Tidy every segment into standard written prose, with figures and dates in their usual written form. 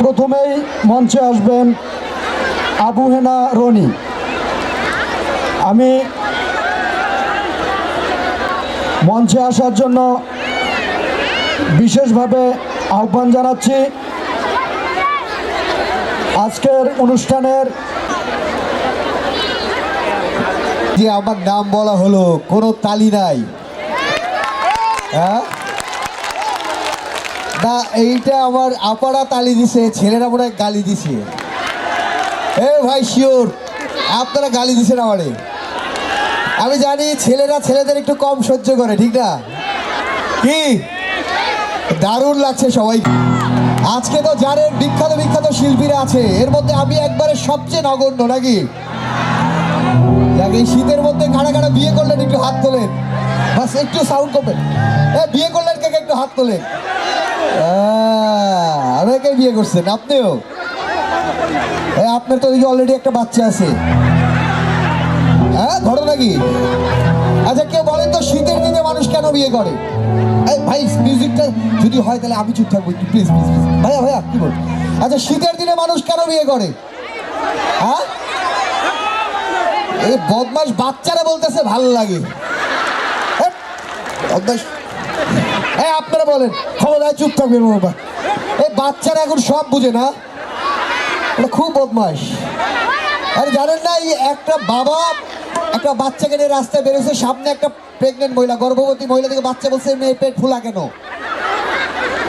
প্রথমেই মঞ্চে আসবেন আবু হেনা রনি। আমি মঞ্চে আসার জন্য বিশেষভাবে আহ্বান জানাচ্ছি। আজকের অনুষ্ঠানের যে আমার নাম বলা হলো, কোনো তালি নাই, হ্যাঁ না, এইটা আমার আপারা তালি দিছে, ছেলেরা মনে হয় গালি দিছে। এ ভাই শিওর আপনারা গালি দিছেন আমারে। আমি জানি ছেলেরা ছেলেদের একটু কম সহ্য করে, ঠিক না? কি দারুণ লাগছে সবাই। আজকে তো জানেন বিখ্যাত বিখ্যাত শিল্পীরা আছে, এর মধ্যে আমি একবারে সবচেয়ে নগণ্য, নাকি? এই শীতের মধ্যে কারা কারা বিয়ে করলেন একটু হাত তোলেন, বাস একটু সাউন্ড করবেন। বিয়ে করলেন কে একটু হাত তোলেন। অনেকে বিয়ে করছেন, আপনিও? আপনার তো অলরেডি একটা বাচ্চা আছে, হ্যাঁ ঘটনা কি? আচ্ছা কেউ বলেন তো শীতের দিনে মানুষ কেন বিয়ে করে? ভাই মিউজিকটা যদি হয় তাহলে আমি চুপ থাকবো একটু, প্লিজ প্লিজ প্লিজ। ভাইয়া ভাইয়া কি বল? আচ্ছা শীতের দিনে মানুষ কেন বিয়ে করে? হ্যাঁ এই বদমাস বাচ্চারা বলতেছে ভালো লাগে। আপনারা বলেন, ক্ষমতায় চুপ থাকবেন বাবা। এই বাচ্চারা এখন সব বুঝে না, খুব বদমাস। আরে জানেন না, এই একটা বাবা একটা বাচ্চাকে নিয়ে রাস্তায় বেরোছে, সামনে একটা প্রেগনেন্ট মহিলা, গর্ভবতী মহিলা থেকে বাচ্চা বলছে মেয়ের পেট ফুলা কেন?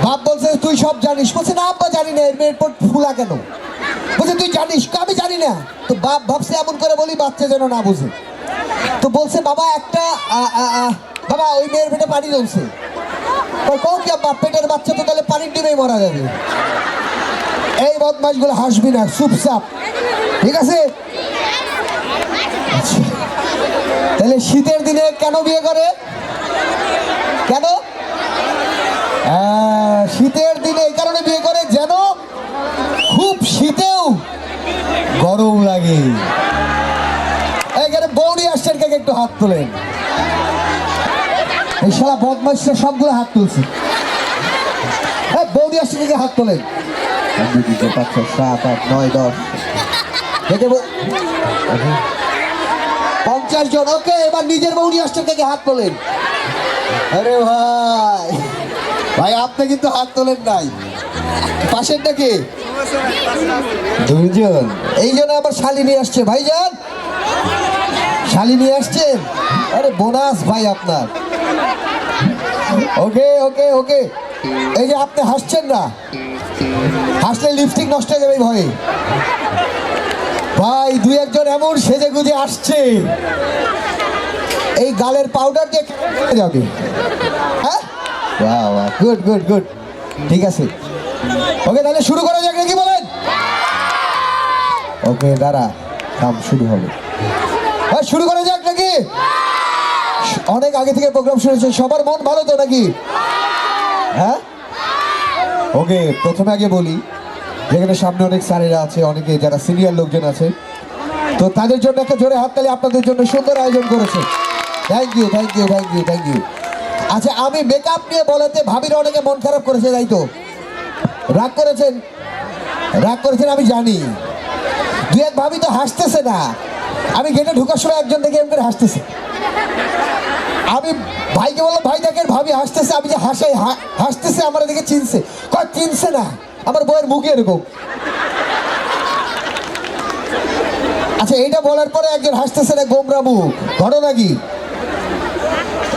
বাপ বলছে তুই সব জানিস? বলছে না আব্বা জানি না, এর মেয়ের পেট ফুলা কেন? বলছে তুই জানিস? আমি জানি না। তো বাপ ভাবছে এমন করে বলি বাচ্চা যেন না বুঝে। তো বলছে বাবা একটা বাবা ওই মেয়ের পেটে পানি জমছে। কি আব্বা, পেটের বাচ্চা তো তাহলে পানির ডিমেই মারা যাবে। এই বদমাশগুলো হাসবি না, চুপচাপ, ঠিক আছে? তাহলে শীতের দিনে কেন বিয়ে করে? কেন শীতের দিনে এই কারণে বিয়ে করে যেন খুব শীতেও গরম লাগে। এখানে বৌদি আসছেন, কে একটু হাত তোলেন। এই শালা বদমাইশরা সবগুলো হাত তুলছে। বৌদি আসছেন, কে হাত তোলেন। 1 2 3 4 5 6 7 8 9 10 50 জন। ওকে, এবার নিজের বৌদি আসছেন, কে হাত তোলেন। আরে ভাই ভাই আপনি কিন্তু হাত তোলেন নাই, পাশেরটা কে? 2 জন। এই জন্য আবার শালি নিয়ে আসছে। ভাইজান শালি নিয়ে আসছেন, আরে বোনাস ভাই আপনার। ওকে ওকে ওকে। এই যে আপনি হাসছেন না, হাসলে লিপস্টিক নষ্ট হয়ে যাবে ভয়ে। ভাই 2-1 জন এমন সেজে গুজে আসছে, এই গালের পাউডার দিয়ে যাবে। হ্যাঁ গুড গুড গুড, ঠিক আছে। ওকে তাহলে শুরু করা যাক নাকি, বলেন? ওকে দাঁড়া, কাম শুরু হবে। শুরু করা যাক নাকি? অনেক আগে থেকে প্রোগ্রাম শুরু হয়েছে, সবার মন ভালো তো নাকি? হ্যাঁ ওকে, প্রথমে আগে বলি যেখানে সামনে অনেক স্যারেরা আছে, অনেকে যারা সিনিয়র লোকজন আছে, তো তাদের জন্য একটা জোরে হাততালি আপনাদের জন্য সুন্দর আয়োজন করেছে। Thank you thank you thank you thank you. আচ্ছা আমি মেকআপ নিয়ে বলাতে ভাবির অনেকে মন খারাপ করেছে, তাই তো? রাগ করেছেন? রাগ করেছেন আমি জানি। 2-1 ভাবি তো হাসতেছে না। আমি গেটে ঢুকার সময় একজন দেখে এমন করে হাসতেছে। আমি ভাইকে বললাম ভাই দেখেন ভাবি হাসতেছে, আমি যে হাসাই হাসতেছে, আমার দিকে চিনছে। চিনছে না, আমার বইয়ের মুখে এরকম। আচ্ছা এইটা বলার পরে একজন হাসতেছে না, গোমরা মুখ, ঘটনা কি?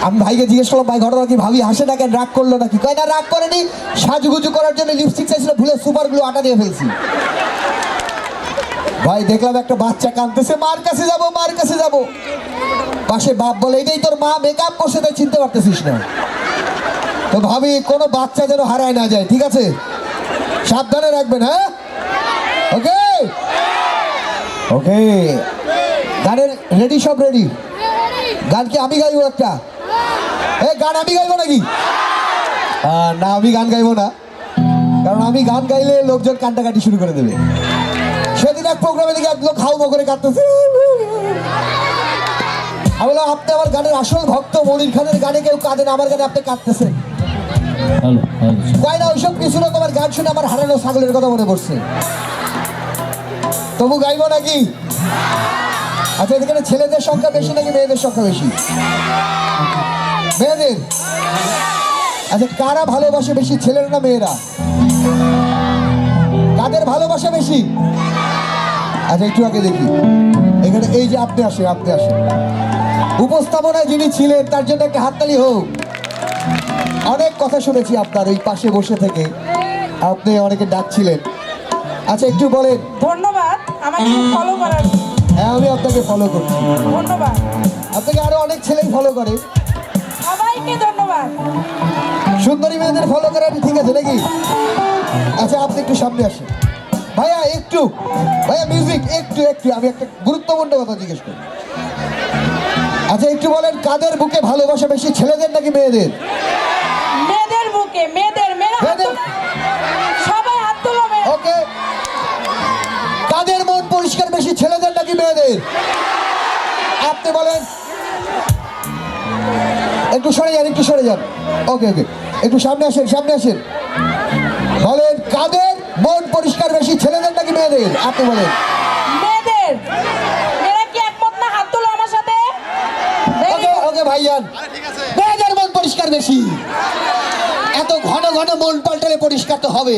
আমি ভাইকে জিজ্ঞেস করলাম ভাই ঘটনা কি, ভাবি হাসে না কেন, রাগ করলো নাকি? কয় না রাগ করেনি, সাজুগুজু করার জন্য লিপস্টিক চাইছিল, ভুলে সুপার গ্লু আটা দিয়ে ফেলছি। ভাই দেখলাম একটা বাচ্চা কাঁদতেছে, মার কাছে যাবো মার কাছে যাবো। পাশে বাপ বলে এটাই তোর মা মেকআপ করছে তাই চিনতে পারতেছিস না। তো ভাবি কোনো বাচ্চা যেন হারায় না যায়, ঠিক আছে? সাবধানে রাখবেন, হ্যাঁ ওকে ওকে। গানের রেডি? সব রেডি? গান কি আমি গাইবো একটা? গান আমি গাইবো নাকি? না আমি গান গাইবো না, কারণ আমি গান গাইলে লোকজন কান্নাকাটি শুরু করে দেবে। সেদিন এক প্রোগ্রামে দেখে এক লোক হাউমা করে কাঁদতেছে। আমি বললাম আপনি আমার গানের আসল ভক্ত, মনির খানের গানে কেউ কাঁদেন, আমার গানে আপনি কাঁদতেছেন। কয় না ওইসব কিছু না, তোমার গান শুনে আমার হারানো ছাগলের কথা মনে পড়ছে। তবু গাইবো নাকি? আচ্ছা, এখানে ছেলেদের সংখ্যা বেশি নাকি মেয়েদের সংখ্যা বেশি? মেয়েদের। আচ্ছা, কারা ভালোবাসে বেশি, ছেলেরা না মেয়েরা? কাদের ভালোবাসা বেশি? আচ্ছা, একটু আগে দেখি এখানে, এই যে আপনি আসেন, আপনি আসেন। উপস্থাপনায় যিনি ছিলেন তার জন্য একটা হাততালি হোক। অনেক কথা শুনেছি আপনার ওই পাশে বসে থেকে, আপনি অনেকে ডাকছিলেন। আচ্ছা, একটু বলেন। ধন্যবাদ আমাকে ফলো করার। হ্যাঁ, আমি আপনাকে ফলো করছি। ধন্যবাদ। আপনাকে আরো অনেক ছেলেই ফলো করে। সবাইকে ধন্যবাদ। সুন্দরী মেয়েদের ফলো করে, ঠিক আছে নাকি? আচ্ছা, আপনি একটু সামনে আসেন ভাইয়া, একটু ভাইয়া মিউজিক, একটু একটু আমি একটা গুরুত্বপূর্ণ কথা জিজ্ঞেস করি। আচ্ছা, একটু বলেন, কাদের বুকে ভালোবাসা বেশি, ছেলেদের নাকি মেয়েদের? মেয়েদের বুকে, মেয়েদের। মেয়েরা হাত মেয়েদের। তোলো। সবাই হাত তোলো। ওকে, কাদের মন পরিষ্কার বেশি, ছেলেদের নাকি মেয়েদের? আপনি বলেন। একটু সরে যান, একটু সরে যান। ওকে ওকে, একটু সামনে আসেন, সামনে আসেন। বলেন, কাদের মন পরিষ্কার বেশি, ছেলেদের নাকি মেয়েদের? আপনি বলেন। মেয়েদের। মেয়েরা কি একমত না? হাত তোলো আমার সাথে। ওকে ওকে ভাইজান, মেয়েদের মন পরিষ্কার বেশি। এত ঘন ঘন মন পাল্টালে পরিষ্কার তো হবে।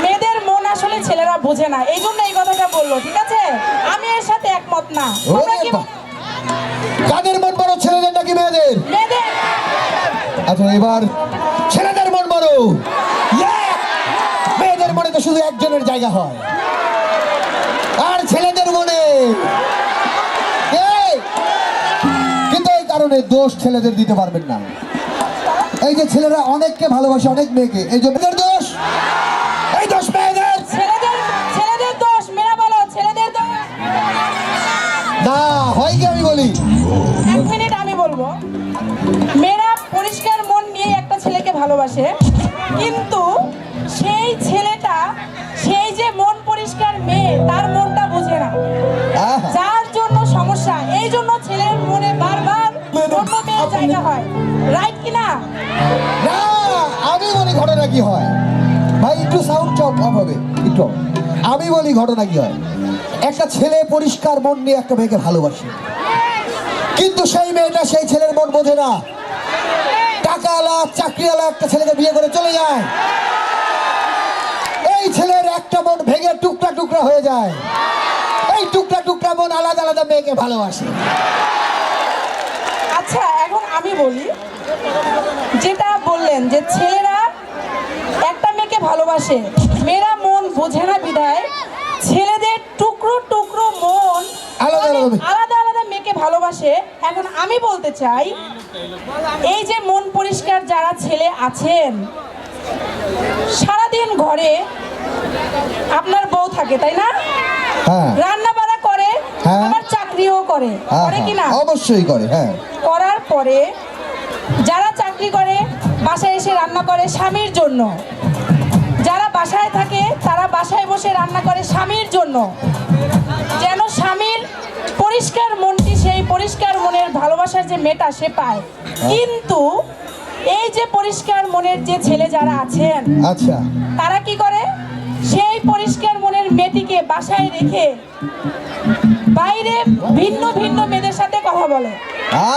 মেয়েদের মন আসলে ছেলেরা বোঝে না, এই জন্য এই কথাটা বললো, ঠিক আছে? আমি এর সাথে একমত না। তোমরা কি বলো? কাদের মন বড়, ছেলেদের নাকি মেয়েদের? মেয়েদের। আচ্ছা, এবার ছেলেদের মন বড়। Yeah! মেয়েদের মনে তো শুধু একজনের জায়গা হয়, আর ছেলেদের মনে এই! কিন্তু এই কারণে দোষ ছেলেদের দিতে পারবেন না। এই যে ছেলেরা অনেককে ভালোবাসে, অনেক মেয়েকে, এই যে মেয়েদের দোষ, এই দোষ মেয়েদের। ছেলেদের দোষ। মেয়েরা বলো ছেলেদের দোষ। না হয় কি, আমি বলি। এক মিনিট আমি বলবো। মেয়েরা পরিষ্কার মন নিয়ে একটা ছেলেকে ভালোবাসে, কিন্তু সেই ছেলেটা, সেই যে মন পরিষ্কার মেয়ে, তার মনটা বুঝে না, আহা, যার জন্য সমস্যা। এই জন্য ছেলের মনে বারবার অন্য মেয়ের জায়গা হয়। রাইট কি না? না, আমি বলি ঘটনা কি হয়। ভাই একটু সাউন্ড অফ হবে একটু। আমি বলি ঘটনা কি হয়। একটা ছেলে পরিষ্কার মন নিয়ে একটা মেয়েকে ভালোবাসে, কিন্তু সেই মেয়েটা সেই ছেলের মন বোঝে না। টাকাওয়ালা, চাকরিওয়ালা একটা ছেলেকে বিয়ে করে চলে যায়। এই ছেলের একটা মন ভেঙে টুকরা টুকরা হয়ে যায়। এই টুকরা টুকরা মন আলাদা আলাদা মেয়েকে ভালোবাসে। আচ্ছা, এখন আমি বলি, যেটা বললেন যে ছেলেরা একটা মেয়েকে ভালোবাসে, মেয়েরা মন বোঝে না বিধায় ছেলেদের টুকরো টুকরো মন আলাদা আলাদা। আলাদা আলাদা মেয়েকে ভালোবাসে। এখন আমি বলতে চাই, এই যে মন পরিষ্কার যারা ছেলে আছেন, সারাদিন ঘরে আপনার বউ থাকে, তাই না? হ্যাঁ রান্না বাড়া করে, হ্যাঁ। আবার চাকরিও করে, হ্যাঁ, করে কি না? অবশ্যই করে। হ্যাঁ, করার পরে যারা চাকরি করে বাসায় এসে রান্না করে স্বামীর জন্য, যারা বাসায় থাকে তারা বাসায় বসে রান্না করে স্বামীর জন্য, যেন স্বামীর পরিষ্কার মনটি, সেই পরিষ্কার মনের ভালোবাসার যে মেয়েটা সে পায়। কিন্তু এই যে পরিষ্কার মনের যে ছেলে যারা আছেন, আচ্ছা, তারা কি করে? সেই পরিষ্কার মনের মেয়েটিকে বাসায় রেখে বাইরে ভিন্ন ভিন্ন মেয়েদের সাথে কথা বলে।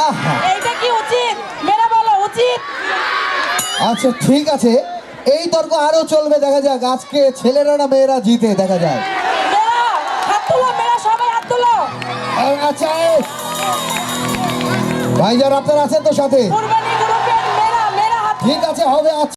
আহা, এইটা কি উচিত? মেয়েরা বলো উচিত? আচ্ছা ঠিক আছে, এই তর্ক আরো চলবে, দেখা যাক আজকে ছেলেরা না মেয়েরা জিতে, দেখা যায়। মেয়েরা হাত তুলো, মেয়েরা সবাই হাত তুলো। আচ্ছা, ভাইজান আপনারা আছেন তো সাথে? কুরবানি গ্রুপের মেয়েরা, মেয়েরা হাত তুলো। ঠিক আছে, হবে। আচ্ছা।